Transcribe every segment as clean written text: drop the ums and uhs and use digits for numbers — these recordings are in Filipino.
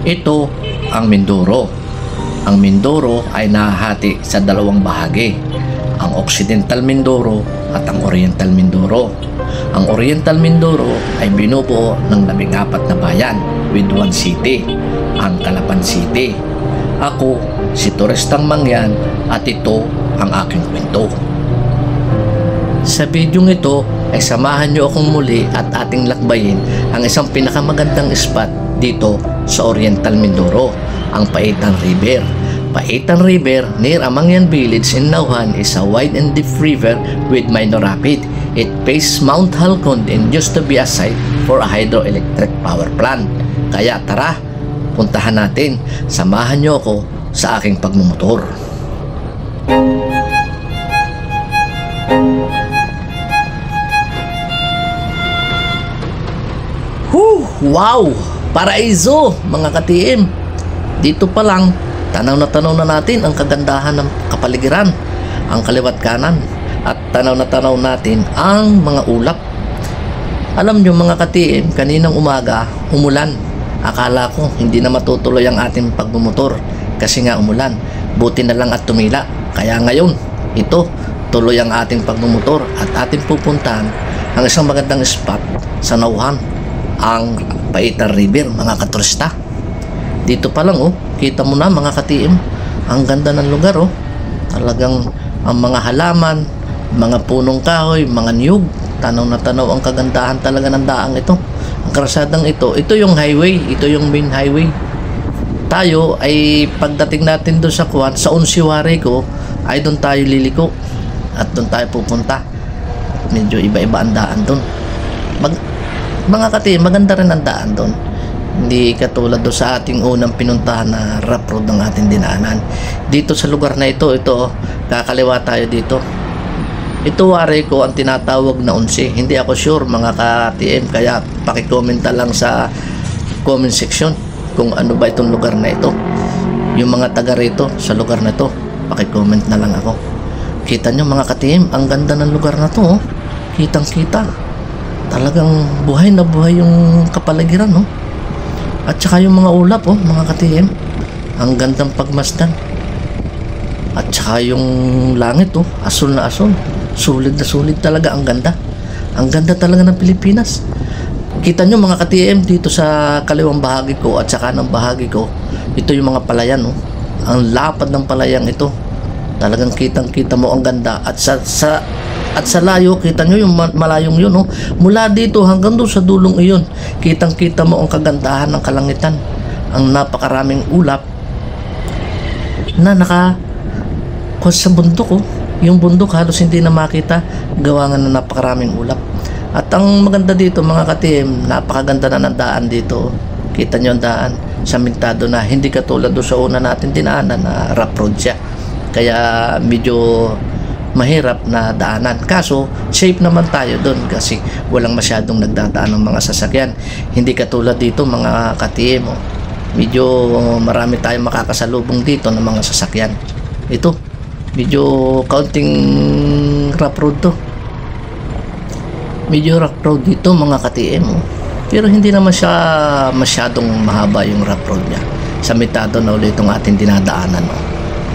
Ito ang Mindoro. Ang Mindoro ay nahahati sa dalawang bahagi, ang Occidental Mindoro at ang Oriental Mindoro. Ang Oriental Mindoro ay binubuo ng 14 na bayan with one city, ang Calapan City. Ako, si Turistang Mangyan, at ito ang aking kwento. Sa bidyong ito ay samahan niyo akong muli at ating lakbayin ang isang pinakamagandang spot dito sa Oriental Mindoro, ang Paitan River. Paitan River near Amangyan Village in Nauhan is a wide and deep river with minor rapid. It faces Mount Halcon and used to be a site for a hydroelectric power plant. Kaya tara, puntahan natin. Samahan niyo ako sa aking pagmumotor. Wow! Paraiso, mga ka-TM. Dito pa lang, tanaw na natin ang kagandahan ng kapaligiran, ang kaliwat kanan, at tanaw natin ang mga ulap. Alam nyo mga ka-TM, kaninang umaga, umulan. Akala ko hindi na matutuloy ang ating pagmumotor kasi nga umulan. Buti na lang at tumila. Kaya ngayon, ito, tuloy ang ating pagmumotor at ating pupuntahan ang isang magandang spot sa Nauhan, ang Paitan River, mga katurista. Dito pa lang, kita mo na mga ka-TM, ang ganda ng lugar. Talagang ang mga halaman, mga punong kahoy, mga niyog, tanaw na tanaw ang kagandahan talaga ng daang ito. Ang karasadang ito yung highway, ito yung main highway. Tayo ay pagdating natin doon sa Kuwan, sa Unsiwari ko, ay doon tayo liliko at doon tayo pupunta. Medyo iba-iba ang daan doon. Mga ka-TM, maganda rin ang daan doon. Hindi katulad doon sa ating unang pinuntahan na rough road ng ating dinaanan. Dito sa lugar na ito, kakaliwa tayo dito. Ito wari ko ang tinatawag na unsi. Hindi ako sure mga ka-TM, kaya pakikomenta lang sa comment section kung ano ba itong lugar na ito. Yung mga taga rito sa lugar na ito, pakicomment na lang ako. Kita nyo mga ka-TM, ang ganda ng lugar na to. Kitang kita. Talagang buhay na buhay yung kapaligiran, at saka yung mga ulap, mga ka-TM, ang gandang pagmasdan. At saka yung langit, asul na asul, sulit na sulit talaga. Ang ganda talaga ng Pilipinas. Kita nyo mga ka-TM, dito sa kaliwang bahagi ko at saka ng bahagi ko, ito yung mga palayan, ang lapad ng palayang ito. Talagang kitang kita mo ang ganda. At sa layo, kita nyo yung malayong yun, mula dito hanggang doon sa dulong iyon, kitang kita mo ang kagandahan ng kalangitan, ang napakaraming ulap na sa bundok. Yung bundok halos hindi na makita, gawa nga na napakaraming ulap. At ang maganda dito mga ka-TM, napakaganda na ng daan dito. Kita nyo ang daan, samintado na, hindi katulad doon sa una natin dinaanan na rough road siya, kaya medyo mahirap na daanan. Kaso safe naman tayo doon kasi walang masyadong nagdadaan ng mga sasakyan. Hindi katulad dito mga ka-TM, medyo marami tayong makakasalubong dito ng mga sasakyan. Ito medyo kaunting rough road to. Medyo rough road dito mga ka-TM, pero hindi naman siya masyadong mahaba yung rough road niya. Sa mitado na ulit itong ating dinadaanan.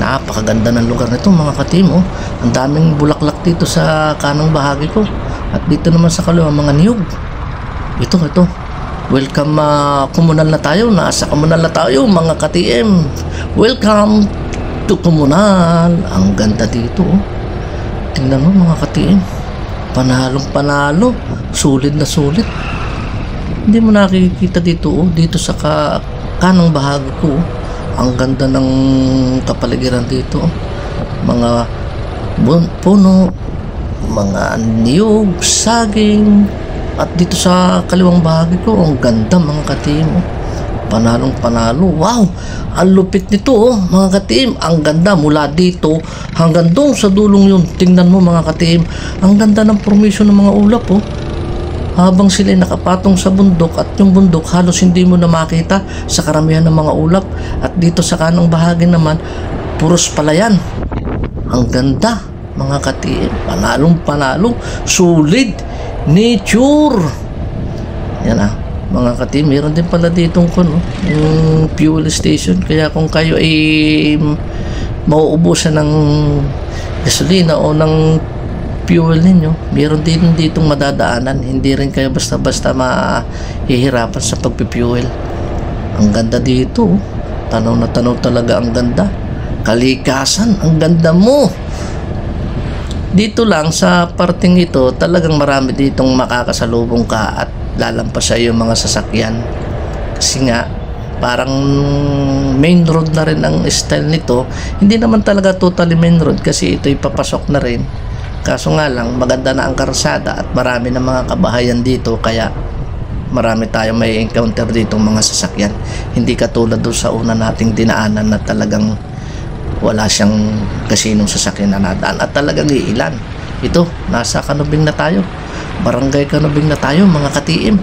Napakaganda ng lugar nito mga ka-TM. Ang daming bulaklak dito sa kanang bahagi ko, at dito naman sa kaliwa mga niyog. Ito welcome, komunal na tayo. Nasa komunal na tayo mga ka-TM. Welcome to komunal. Ang ganda dito. Tingnan mo mga ka-TM, panalong panalo, sulit na sulit. Hindi mo nakikita dito dito sa kanang bahagi ko. Ang ganda ng kapaligiran dito. Mga puno, mga niyog, saging. At dito sa kaliwang bahagi ko, ang ganda mga ka-TM. Panalong panalo. Wow! Ang lupit nito mga ka-TM. Ang ganda mula dito hanggang doon sa dulong yun. Tingnan mo mga ka-TM, ang ganda ng formation ng mga ulap. Habang sila nakapatong sa bundok, at yung bundok halos hindi mo na makita sa karamihan ng mga ulap. At dito sa kanang bahagi naman, puros palayan. Ang ganda mga ka-TM, panalong panalo, solid nature. Yan mga ka-team, meron din pala ditong yung fuel station. Kaya kung kayo ay mauubusan ng gasolina o ng fuel ninyo, meron din ditong madadaanan. Hindi rin kayo basta-basta mahihirapan sa pagpifuel. Ang ganda dito, tanaw na tanaw talaga, ang ganda. Kalikasan, ang ganda mo. Dito lang sa parting ito, talagang marami ditong makakasalubong ka at lalampas sa iyo mga sasakyan. Kasi nga parang main road na rin ang style nito. Hindi naman talaga totally main road kasi ito'y papasok na rin. Kaso nga lang, maganda na ang karsada at marami na mga kabahayan dito, kaya marami tayong may encounter dito mga sasakyan. Hindi katulad doon sa una nating dinaanan na talagang wala siyang kasinong sasakyan na nadaan at talagang iilan. Ito, nasa Canubing na tayo. Barangay Canubing na tayo mga ka-TM.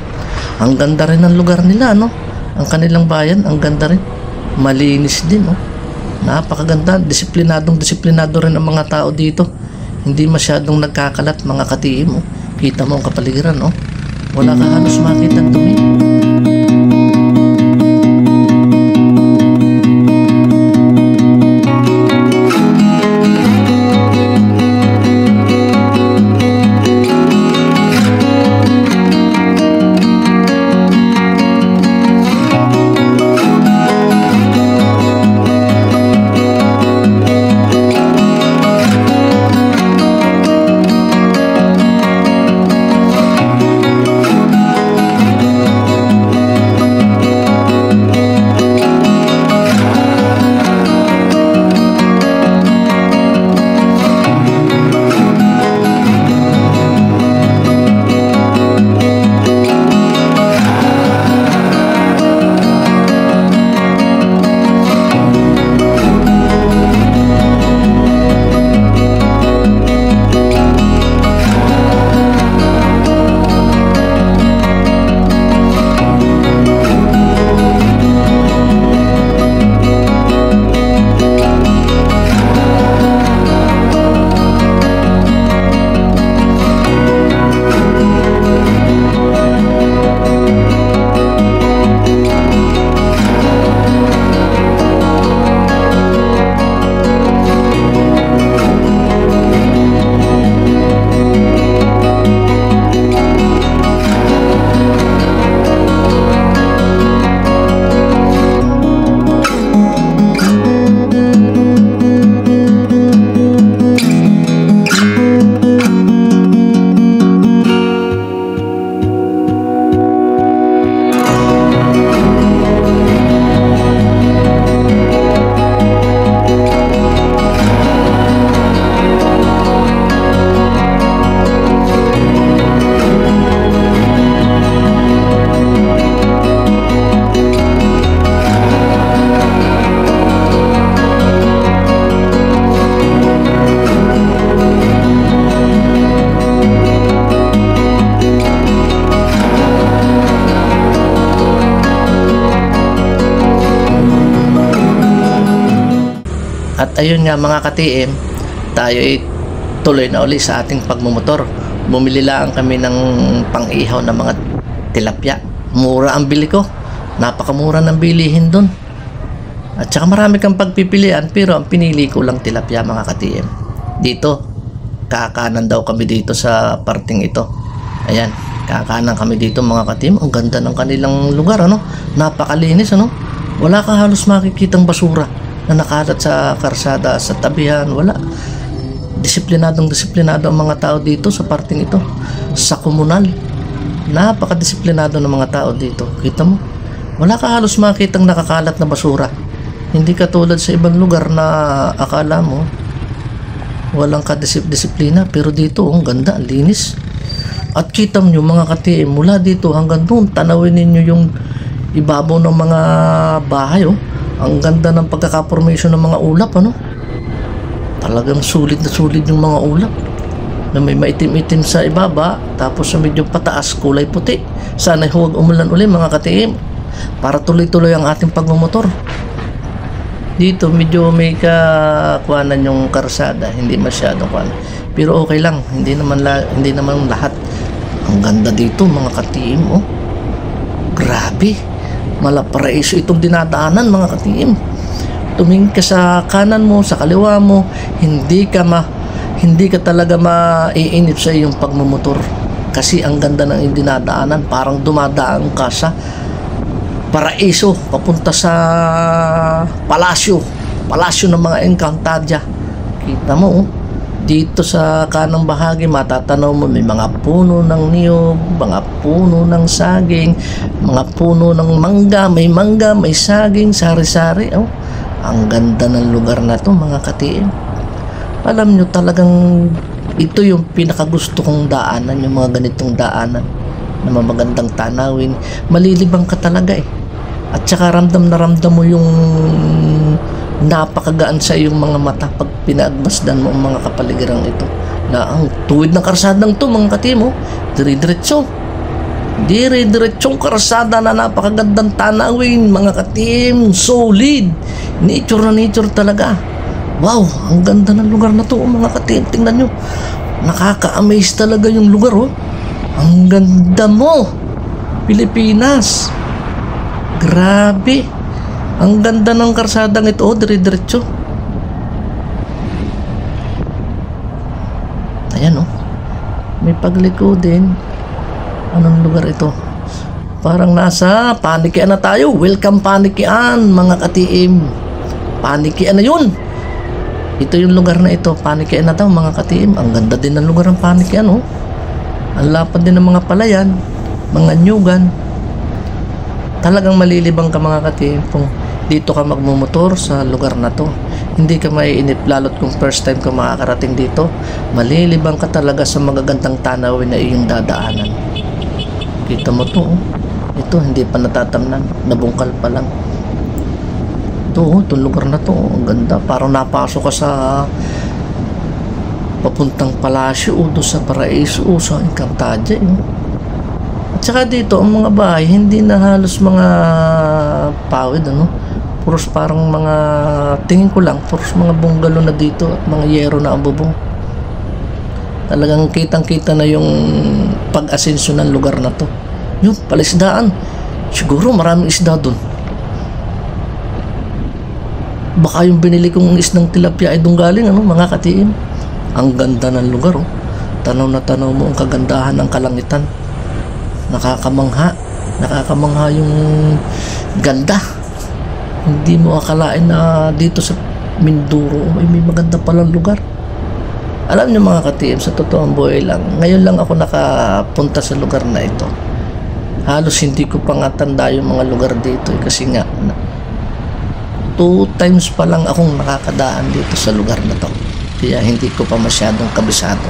Ang ganda rin ng lugar nila, no? Ang kanilang bayan, ang ganda rin. Malinis din, no? Napakaganda. Disiplinado rin ang mga tao dito. Hindi masyadong nagkakalat mga ka-TM, oh. Kita mo ang kapaligiran, no? Wala ka halos makita dumi. At ayun nga mga ka-TM, tayo ay tuloy na uli sa ating pagmumotor. Bumili lang kami ng pang-ihaw na mga tilapia. Mura ang bili ko. Napakamura ng bilihin dun. At saka marami kang pagpipilian, pero ang pinili ko lang tilapia mga ka-TM. Dito, kakanan daw kami dito sa parting ito. Ayan, kakanan kami dito mga ka-TM. Ang ganda ng kanilang lugar, ano? Napakalinis, ano? Wala ka halos makikitang basura na nakalat sa karsada, sa tabihan, wala. Disiplinado ang mga tao dito sa parting ito. Sa komunal, napakadisiplinado ng mga tao dito. Kita mo, wala ka halos makitang nakakalat na basura. Hindi katulad sa ibang lugar na akala mo walang kadisiplina, pero dito ang ganda, ang linis. At kita nyo mga ka-TM, mula dito hanggang doon, tanawin ninyo yung ibabaw ng mga bahay, oh. Ang ganda ng pagkakapormation ng mga ulap, ano? Talagang sulit na sulit yung mga ulap. Na may maitim-itim sa ibaba, tapos sa medyo pataas, kulay puti. Sana huwag umulan uli mga ka-TM, para tuloy-tuloy ang ating pagmumotor. Dito medyo may kakuanan yung karsada, hindi masyadong kuan. Pero okay lang, hindi naman lahat. Ang ganda dito mga ka-TM, oh. Grabe, malaparaiso itong dinadaanan mga katiim. Tumingin ka sa kanan mo, sa kaliwa mo, hindi ka talaga maiinip sa iyong pagmumotor. Kasi ang ganda ng dinadaanan, parang dumadaan ka sa paraiso papunta sa palasyo ng mga Encantadia. Kita mo, dito sa kanang bahagi matatanaw mo may mga puno ng niyog, mga puno ng saging, mga puno ng mangga, may saging, sari-sari. Ang ganda ng lugar na to mga katiim. Alam nyo, talagang ito yung pinakagusto kong daanan, yung mga ganitong daanan na magandang tanawin. Malilibang ka talaga at saka ramdam na ramdam mo yung napakagaan sa iyong mga mata pag pinaagmasdan mo ang mga kapaligirang ito, na ang tuwid ng karsadang to mga katimo, dire-diretsong karsada na napakagandang tanawin mga katim, solid, nature na nature talaga. Wow, ang ganda ng lugar na to mga katim, tingnan nyo, nakaka-amaze talaga yung lugar. Ang ganda mo, Pilipinas, grabe. Ang ganda ng karsadang ito, dire-diretso. Ayan may pagliko din. Anong lugar ito? Parang nasa Panikian na tayo. Welcome Panikian mga katiim. Panikian na yun. Ito yung lugar na ito, Panikian na daw mga katiim. Ang ganda din ng lugar ng Panikian. Ang lapad din ng mga palayan, mga nyugan. Talagang malilibang ka mga katiim kung dito ka magmumotor sa lugar na to. Hindi ka maiinip, lalo't kung first time ka makakarating dito. Malilibang ka talaga sa magagandang tanawin na iyong dadaanan. Kita mo to, ito hindi pa natatamnan, nabungkal pa lang. Ito, itong lugar na to, ang ganda. Parang napasok ka sa papuntang palasyo doon sa paraiso, sa Encantadia. At saka dito, ang mga bahay, hindi na halos mga pawid, puros parang mga, tingin ko lang, puros mga bungalow na dito at mga yero na ang bubong. Talagang kitang-kita na yung pag-asensyo ng lugar na to. Yung palisdaan, siguro maraming isda dun. Baka yung binili kong isdang tilapia ay dun galing, mga katiim. Ang ganda ng lugar, tanaw na tanaw mo ang kagandahan ng kalangitan. Nakakamangha yung ganda. Hindi mo akalain na dito sa Mindoro may maganda palang lugar. Alam niyo mga katiim, sa totoong buhay lang, ngayon lang ako nakapunta sa lugar na ito. Halos hindi ko pa nga tanda yung mga lugar dito kasi nga 2 times pa lang akong nakakadaan dito sa lugar na to, kaya hindi ko pa masyadong kabisado.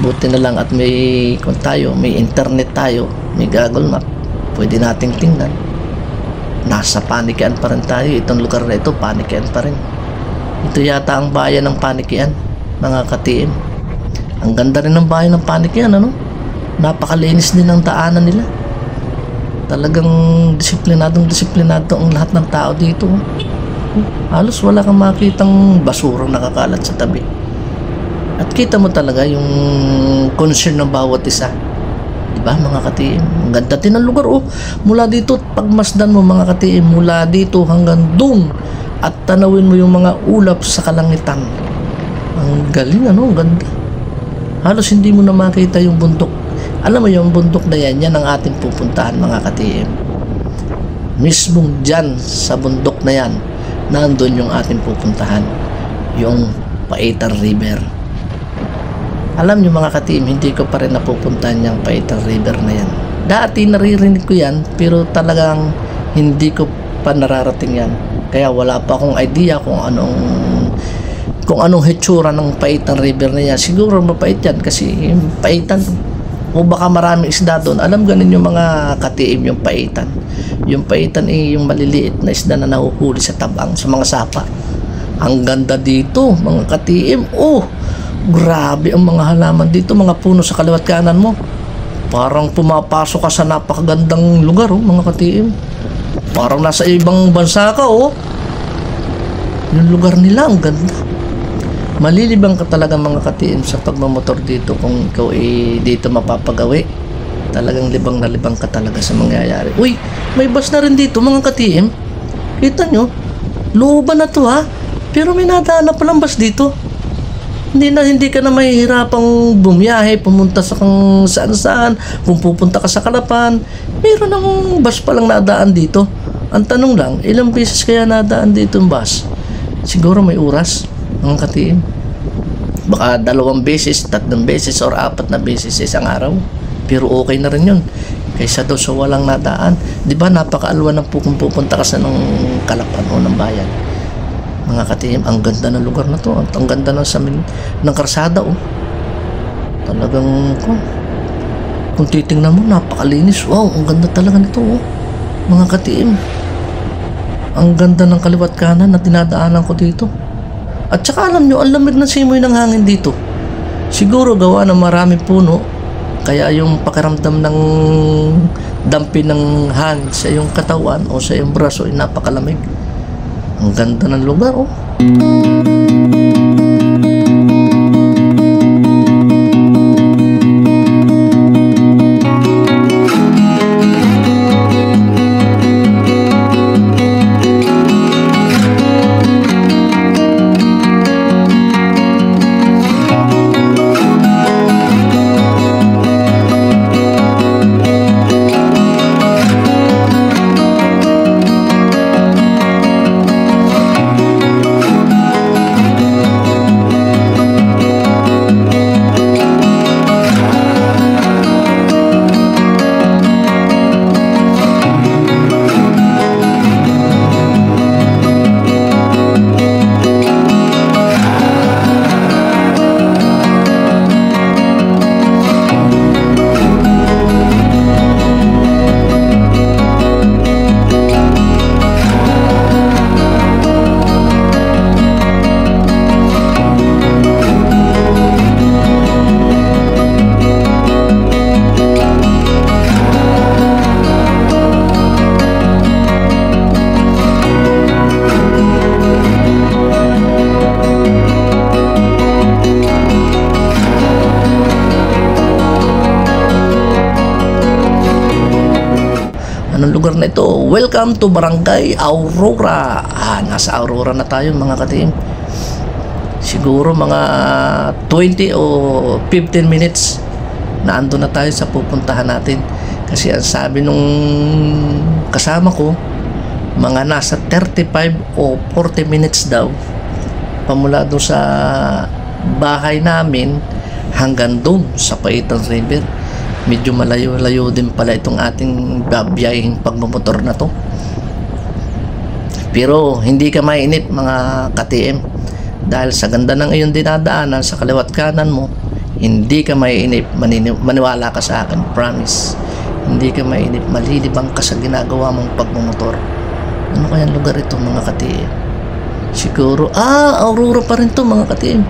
Buti na lang at may internet tayo, may Google Map, pwede nating tingnan. Nasa Panikian pa rin tayo. Itong lugar na ito, Panikian pa rin. Ito yata ang bayan ng Panikian, mga katiim. Ang ganda rin ng bayan ng Panikian, napakalinis din ang daanan nila. Talagang disiplinado ang lahat ng tao dito. Halos wala kang makitang basurang nakakalat sa tabi. At kita mo talaga yung concern ng bawat isa. Diba mga katiim? Ang ganda din ang lugar. Mula dito, pagmasdan mo mga katiim, mula dito hanggang doon at tanawin mo yung mga ulap sa kalangitan. Ang galing, ang ganda. Halos hindi mo na makita yung bundok. Alam mo yung bundok na yan ang ating pupuntahan mga katiim. Mismong dyan sa bundok na yan, nandun yung ating pupuntahan, yung Paita River. Alam niyo mga katiim, hindi ko pa rin napupuntahan yung Paita River na yan. Dati naririnig ko yan, pero talagang hindi ko pa nararating yan. Kaya wala pa akong idea kung anong hitsura ng Paita River na yan. Siguro mapait yan kasi paitan. O baka maraming isda doon. Alam ganin yung mga katiim yung paitan. Yung paitan yung maliliit na isda na nahuhuli sa tabang, sa mga sapa. Ang ganda dito mga katiim. Grabe ang mga halaman dito, mga puno sa kaliwat kanan mo. Parang pumapasok ka sa napakagandang lugar, mga katiim. Parang nasa ibang bansa ka, Yung lugar nila, ang ganda. Malilibang ka talaga mga katiim sa pagmamotor dito kung ikaw dito mapapagawi. Talagang libang na libang ka talaga sa mangyayari. Uy, may bus na rin dito mga ka-TM. Kita nyo, looban na to ha. Pero may nadaan na palang bus dito. Hindi ka na mahihirapang bumiyahe, pumunta sa kung saan-saan, kung pupunta ka sa Kalapan. Meron ng bus palang nadaan dito. Ang tanong lang, ilang beses kaya nadaan dito yung bus? Siguro may oras, mga ka-TM. Baka 2 beses, 3 beses, or 4 na beses isang araw. Pero okay na rin yun. Kaysa daw sa walang nadaan. Di ba napakaalwa ng kung pupunta ka sa ng Kalapan o ng bayan. Mga ka-TM, ang ganda ng lugar na to. Ang ganda ng karsada. Oh. Talagang, kung titingnan mo, napakalinis. Wow, ang ganda talaga nito. Oh. Mga ka-TM. Ang ganda ng kaliwat kanan na dinadaanan ko dito. At saka alam nyo, ang lamig ng simoy ng hangin dito. Siguro gawa ng maraming puno. Kaya yung pakiramdam ng dampi ng hangin sa iyong katawan o sa iyong braso ay napakalamig. Ang ganda ng lugar, oh. Anong lugar na ito? Welcome to Barangay Aurora. Nasa Aurora na tayo mga ka-TM. Siguro mga 20 o 15 minutes na ando na tayo sa pupuntahan natin. Kasi ang sabi nung kasama ko, mga nasa 35 o 40 minutes daw pamula doon sa bahay namin hanggang doon sa Paitan River. Medyo malayo-layo din pala itong ating babiyahing pagmamotor na to. Pero hindi ka mainip mga ka-TM. Dahil sa ganda ng iyong dinadaanan sa kaliwat kanan mo, hindi ka mainip. Maniwala ka sa akin, promise. Hindi ka mainip, malilibang ka sa ginagawa mong pagmamotor. Ano kayang lugar ito mga ka-TM? Siguro, Aurora pa rin to mga ka-TM.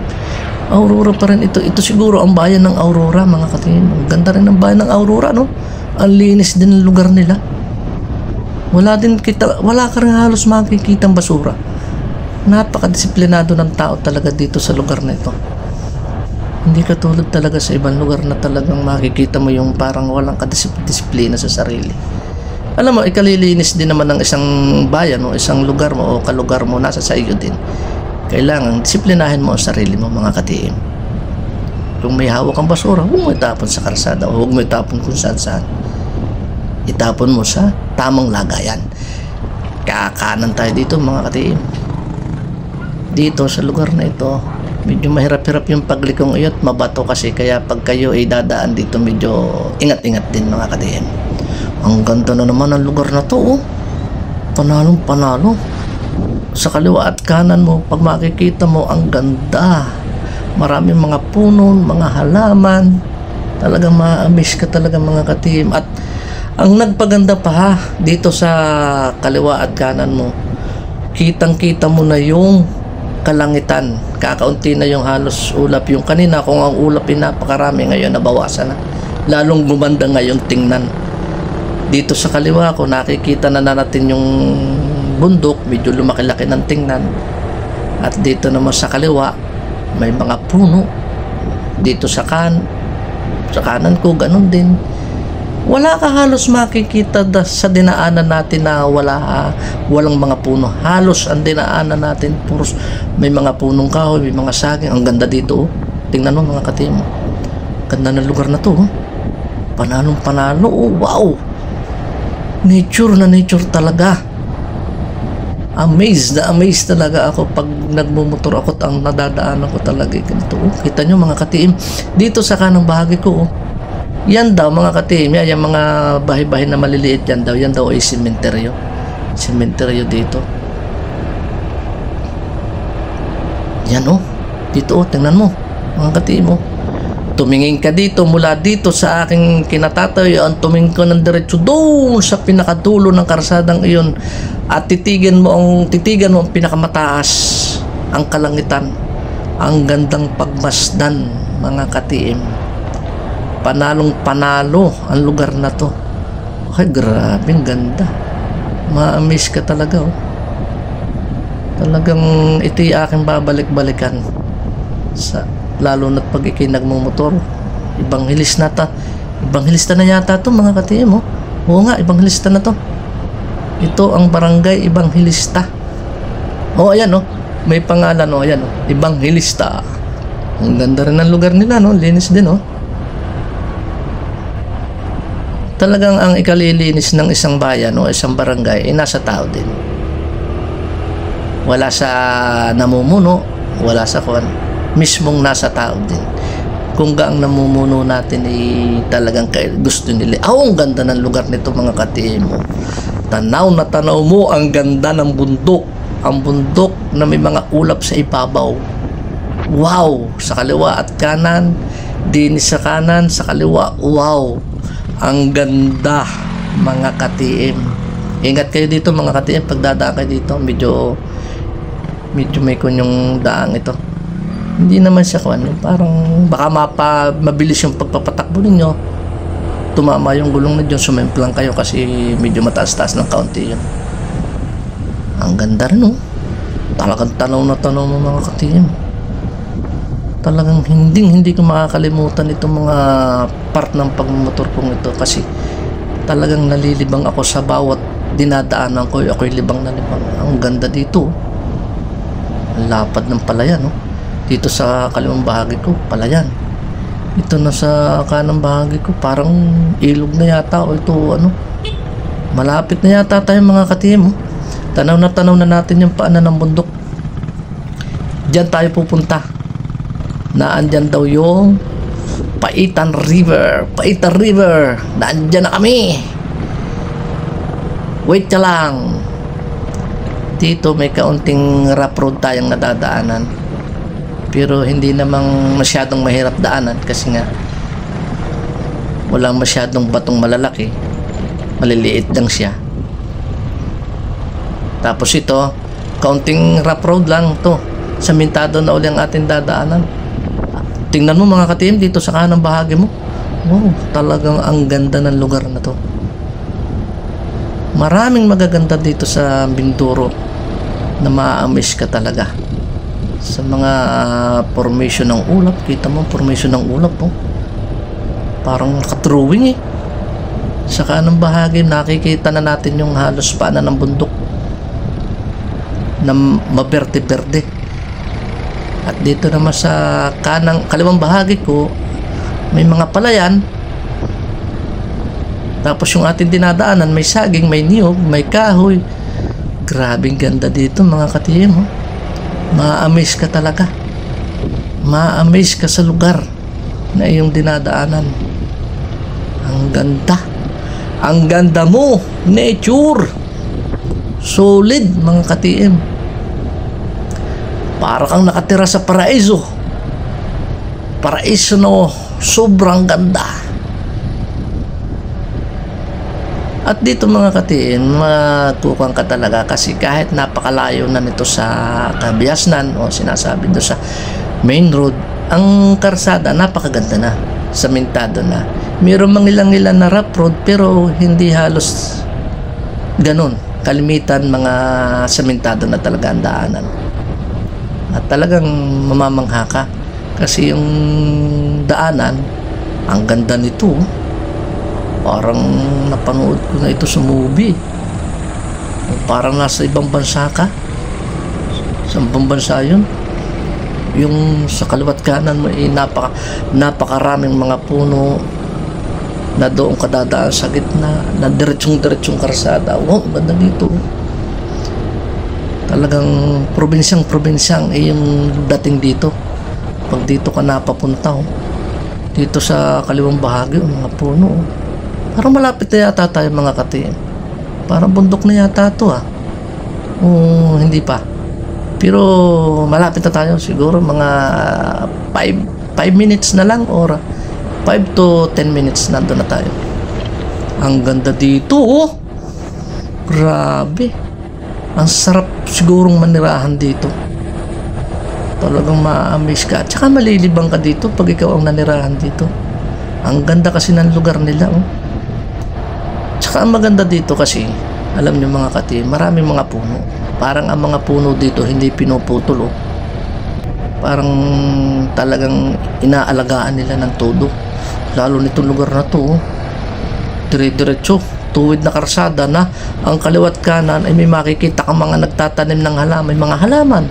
Aurora pa rin ito. Ito siguro ang bayan ng Aurora mga ka-TM. Ang ganda rin ng bayan ng Aurora, no? Ang linis din ng lugar nila. Wala ka rin halos makikitang basura. Napakadisiplinado ng tao talaga dito sa lugar na ito. Hindi katulad talaga sa ibang lugar na talagang makikita mo yung parang walang kadisiplina sa sarili. Alam mo, ikalilinis din naman ng isang bayan o isang lugar mo o kalugar mo, nasa sa iyo din. Kailangan disiplinahin mo ang sarili mo mga ka-TM. Kung may hawak kang basura, huwag mo itapon sa karsada o huwag mo itapon kung saan-saan. Itapon mo sa tamang lagayan. Kakanan tayo dito mga ka-TM. Dito sa lugar na ito, medyo mahirap-hirap yung paglikong iyot, mabato kasi, kaya pag kayo ay dadaan dito medyo ingat-ingat din mga ka-TM. Ang ganda na naman ang lugar na to, oh. Panalong panalo. Sa kaliwa at kanan mo, pag makikita mo, ang ganda. Maraming mga puno, mga halaman. Talagang ma-amaze ka talaga mga ka-TM. At ang nagpaganda pa dito sa kaliwa at kanan mo, kitang-kita mo na yung kalangitan. Kakaunti na yung halos ulap. Yung kanina, kung ang ulap ay napakarami, ngayon nabawasan na. Lalong gumanda ngayon tingnan. Dito sa kaliwa ko, nakikita na natin yung bundok, medyo lumaki-laki ng tingnan. At dito naman sa kaliwa, may mga puno. Dito sa kanan ko, ganun din. Wala ka halos makikita sa dinaanan natin na walang mga puno. Halos ang dinaanan natin puros may mga punong kahoy, may mga saging. Ang ganda dito, oh. Tingnan mo mga ka-TM. Ganda ng lugar na to, oh. Panalong panalo, oh. Wow. Nature na nature talaga. Amazed talaga ako pag nagmumotor ako at ang nadadaanan ko talaga ganito. Oh, kita nyo mga ka-TM, dito sa kanang bahagi ko, oh. Yan daw mga ka-TM, yan mga bahay-bahay na maliliit yan daw ay sementeryo dito. Yan, oh. Dito, oh, tingnan mo mga ka-TM, oh. Tumingin ka dito, mula dito sa aking kinatatayuan, tumingin ko ng diretso doon sa pinakadulo ng karsadang iyon at titigan mo ang pinakamataas, ang kalangitan. Ang gandang pagmasdan mga ka-TM. Panalong panalo ang lugar na to. Ay, grabe, ganda. Ma-amaze ka talaga, oh. Talagang ito yung aking babalik-balikan lalo na't pag ikay nagmumotor. Ibang hilista na yata to mga ka-TM, oh. Oo nga, ibang hilista na to. Ito ang barangay Ibanghilista. Oh, ayan, oh. May pangalan, oh. Ayan, oh. Ibanghilista. Ang ganda rin ng lugar nila, no? Linis din, oh. Talagang ang ikalilinis ng isang bayan o isang barangay ay nasa tao din. Wala sa namumuno, wala sa mismong nasa tao din. Kung gaang namumuno natin ay talagang gusto nila. Ang ganda ng lugar nito mga ka-TM. Tanaw na tanaw mo ang ganda ng bundok. Ang bundok na may mga ulap sa ibabaw. Wow! Sa kaliwa at kanan, dinis sa kanan, sa kaliwa. Wow! Ang ganda mga ka-TM. Ingat kayo dito mga ka-TM. Pagdadaan kayo dito, medyo may kunyong daang ito. Hindi naman siya parang baka mabilis yung pagpapatakbo ninyo. Tumama yung gulong na dyan, sumemplang kayo kasi medyo mataas-taas ng kaunti yun. Ang ganda rin, oh. Talagang tanaw na tanaw mo mga ka-TM. Talagang hindi ko makakalimutan itong mga part ng pagmumotor kong ito kasi talagang nalilibang ako sa bawat dinadaanan ko. Ako'y libang na libang. Ang ganda dito, oh. Ang lapad ng palayan, oh. Dito sa kaliwang bahagi ko, palayan. Ito na sa kanang bahagi ko, parang ilog na yata o ito malapit na yata tayo mga ka-TM, oh. Tanaw na natin yung paanan ng bundok. Diyan tayo pupunta. Naandyan daw yung Paitan River. Naandyan na kami. Wait ka lang. Dito may kaunting rough road tayong nadadaanan. Pero hindi namang masyadong mahirap daanan kasi nga walang masyadong batong malalaki. Maliliit lang siya. Tapos ito, kaunting rough road lang to. Samintado na uli ang ating dadaanan. Tingnan mo mga ka-TM dito sa kanang bahagi mo. Wow, talagang ang ganda ng lugar na to. Maraming magaganda dito sa Mindoro na ma-amaze ka talaga. Sa mga formation ng ulap, kita mo formation ng ulap, oh. Parang nakadrawing, eh. Sa kanang bahagi nakikita na natin yung halos paanan ng bundok na maberde-berde. At dito naman sa kaliwang bahagi ko may mga palayan. Tapos yung ating dinadaanan may saging, may niyog, may kahoy. Grabing ganda dito mga ka-TM, oh. Ma-amaze ka talaga. Ma-amaze ka sa lugar na iyong dinadaanan. Ang ganda. Ang ganda mo. Nature. Solid mga ka-TM. Para kang nakatira sa paraiso. Paraiso na sobrang ganda. At dito mga ka-TM, matutukan ka talaga kasi kahit napakalayo na nito sa Kabiasnan o sinasabi doon sa main road, ang karsada napakaganda na, samentado na. Mayroon mang ilang-ilan na rough road pero hindi halos ganun. Kalimitan mga samentado na talaga ang daanan. At talagang mamamangha ka kasi yung daanan, ang ganda nito. Parang napanood ko na ito sa movie. Parang nasa ibang bansa ka. Sa ibang bansa yun. Yung sa kaliwat kanan mo napakaraming mga puno na doon kadadaan sa gitna na diretsong karsada. Wow, ganda dito. Talagang probinsyang yung dating dito. Pag dito ka napapunta, dito sa kaliwang bahagi, mga puno. Parang malapit na yata tayo mga katiim. Parang bundok na yata ito hindi pa. Pero malapit na tayo. Siguro mga 5 minutes na lang or 5 to 10 minutes nandun na tayo. Ang ganda dito, Grabe. Ang sarap sigurong manirahan dito. Talagang ma-amaze ka. At saka malilibang ka dito pag ikaw ang nanirahan dito. Ang ganda kasi ng lugar nila, Tsaka ang maganda dito kasi, alam niyo mga kati, maraming mga puno. Parang ang mga puno dito hindi pinuputol, Parang talagang inaalagaan nila ng todo. Lalo nitong lugar na to, dire-diretso, tuwid na karsada na ang kaliwat kanan ay may makikita kang mga nagtatanim ng halaman, may mga halaman.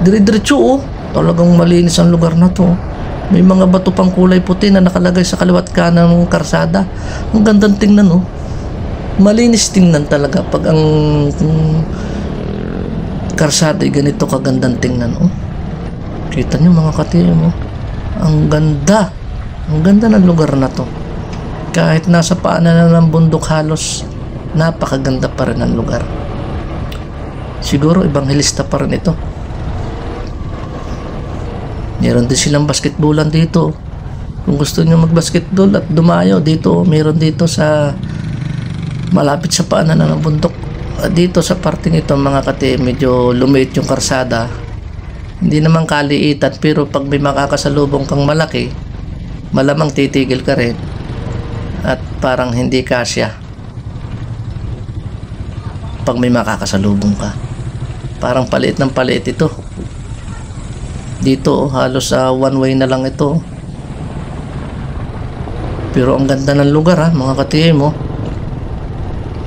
Dire-diretso, talagang malinis ang lugar na to. May mga bato pang kulay puti na nakalagay sa kaliwat kanan ng karsada. Ang gandang tingnan, Malinis tingnan talaga pag ang karsada ay ganito kagandang tingnan, Kita nyo mga katiyo mo. Ang ganda. Ang ganda ng lugar na to. Kahit nasa paanan na ng bundok halos, napakaganda pa rin ang lugar. Siguro ibang hilista pa rin ito. Meron din silang basketballan dito. Kung gusto nyo mag-basketball at dumayo dito, meron dito sa malapit sa paanan ng bundok. Dito sa parting ito mga kati, medyo lumiit yung karsada. Hindi naman kaliitan, pero pag may makakasalubong kang malaki, malamang titigil ka rin. At parang hindi kasya pag may makakasalubong ka. Parang paliit ng paliit ito. Dito halos one way na lang ito. Pero ang ganda ng lugar mga katiim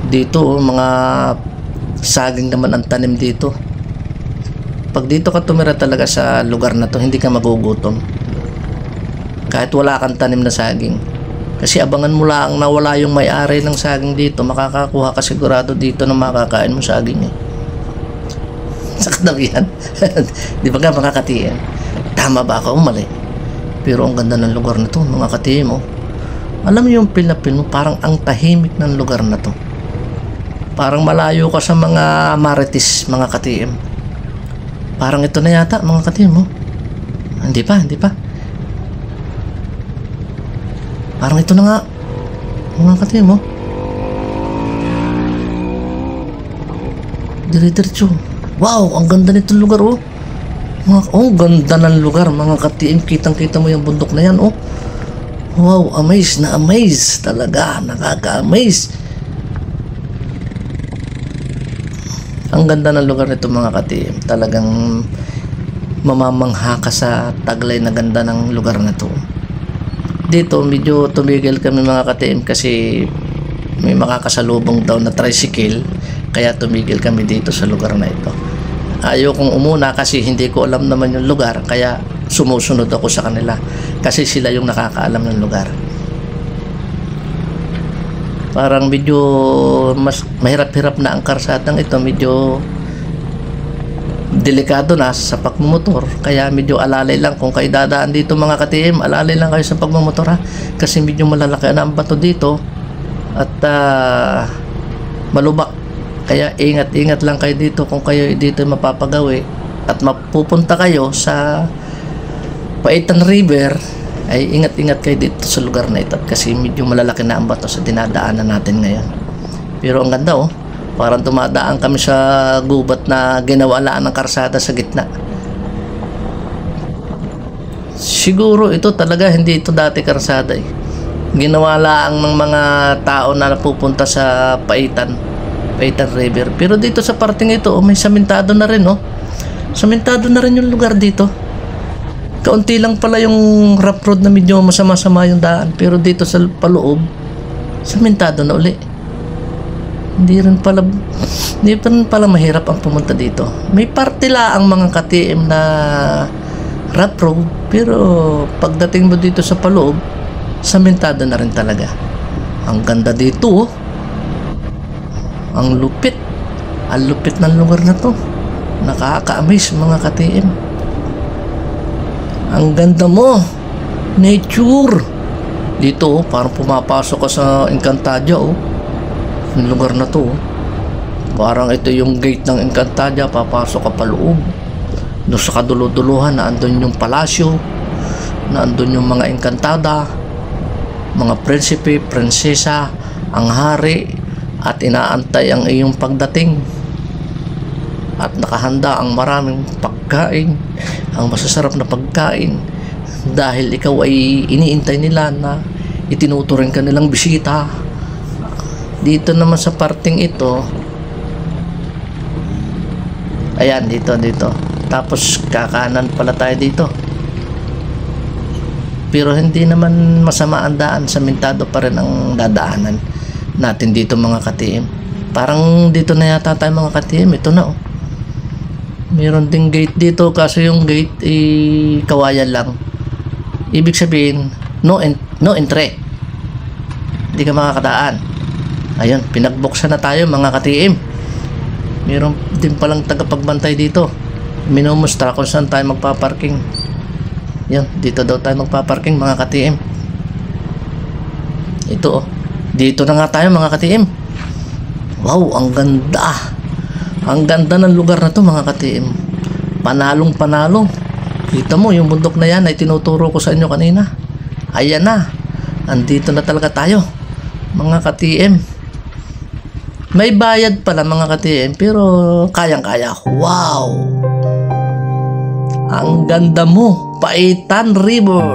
Dito mga saging naman ang tanim dito. Pag dito ka tumira talaga sa lugar na to, hindi ka magugutom. Kahit wala kang tanim na saging. Kasi abangan mo lang na wala yung may-ari ng saging dito, makakakuha ka sigurado dito ng makakain mo saging sa kadabihan. Di ba nga mga katiim? Tama ba ako? Mali. Pero ang ganda ng lugar na to mga katiim Alam mo yung Pilipino, parang ang tahimik ng lugar na to. Parang malayo ka sa mga marites mga katiim. Parang ito na yata mga katiim Hindi pa. Parang ito na nga mga katiim Dire-diretso. Wow, ang ganda nitong lugar ganda ng lugar mga katiim. Kitang-kita mo yung bundok na yan Wow, amaze na amaze talaga, nakaka-amaze. Ang ganda ng lugar nito mga katiim. Talagang mamamangha ka sa taglay na ganda ng lugar na to. Dito medyo tumigil kami mga katiim kasi may makakasalubong daw na tricycle, kaya tumigil kami dito sa lugar na ito. Ayaw kong umuna kasi hindi ko alam naman yung lugar, kaya sumusunod ako sa kanila kasi sila yung nakakaalam ng lugar. Parang medyo mas mahirap-hirap na ang karsadang ito, medyo delikado na sa pagmumotor, kaya medyo alalay lang kung kayo dadaan dito mga katiim. Alalay lang kayo sa pagmumotor kasi medyo malalaki na ang bato dito at malubak. Kaya ingat-ingat lang kayo dito kung kayo dito mapapagawi at mapupunta kayo sa Paitan River, ay ingat-ingat kayo dito sa lugar na ito kasi medyo malalaki na ang bato sa dinadaanan natin ngayon. Pero ang ganda parang dumadaan kami sa gubat na ginawalaan ng karsada sa gitna. Siguro ito talaga hindi ito dati karsada ginawalaan ng mga tao na napupunta sa Paitan River. Pero dito sa parting ito may samentado na rin samentado na rin yung lugar dito. Kaunti lang pala yung rough road na medyo masama-sama yung daan, pero dito sa paloob Samentado na uli. Hindi rin pala mahirap ang pumunta dito. May parte la ang mga KTM na rough road, pero pagdating mo dito sa paloob, samentado na rin talaga. Ang ganda dito, oh. Ang lupit. Ang lupit ng lugar na to. Nakaka-amaze mga KTM. Ang ganda mo. Nature. Dito, oh, parang pumapasok ka sa Encantadia, oh. Yung lugar na to, oh. Parang ito yung gate ng Encantadia, papasok ka pa loob. Doon sa kaduluduluhan, naandun yung palasyo, naandun yung mga Encantada, mga prinsipe, prinsesa, ang hari, at inaantay ang iyong pagdating. At nakahanda ang maraming pagkain, ang masasarap na pagkain, dahil ikaw ay iniintay nila na itinuturing ka nilang bisita. Dito naman sa parting ito, ayan, dito. Tapos kakanan pala tayo dito. Pero hindi naman masama ang daan. Samentado pa rin ang dadaanan natin dito mga KTM. Parang dito na yata tayo mga KTM. Ito na, oh. Meron ding gate dito, kaso yung gate kawayan lang. Ibig sabihin, no entry. Hindi ka makakadaan. Ayun, pinagbuksan na tayo mga KTM. Meron din palang tagapagbantay dito. Minumusta kung saan tayo magpaparking. Yan, dito daw tayo magpaparking mga KTM. Ito, oh. Dito na nga tayo mga KTM. Wow, ang ganda. Ang ganda ng lugar na to mga KTM. Panalong panalo. Kita mo yung bundok na yan ay tinuturo ko sa inyo kanina. Ayan na. Andito na talaga tayo mga KTM. May bayad pala mga KTM, pero kayang-kaya. Wow! Ang ganda mo, Paitan River.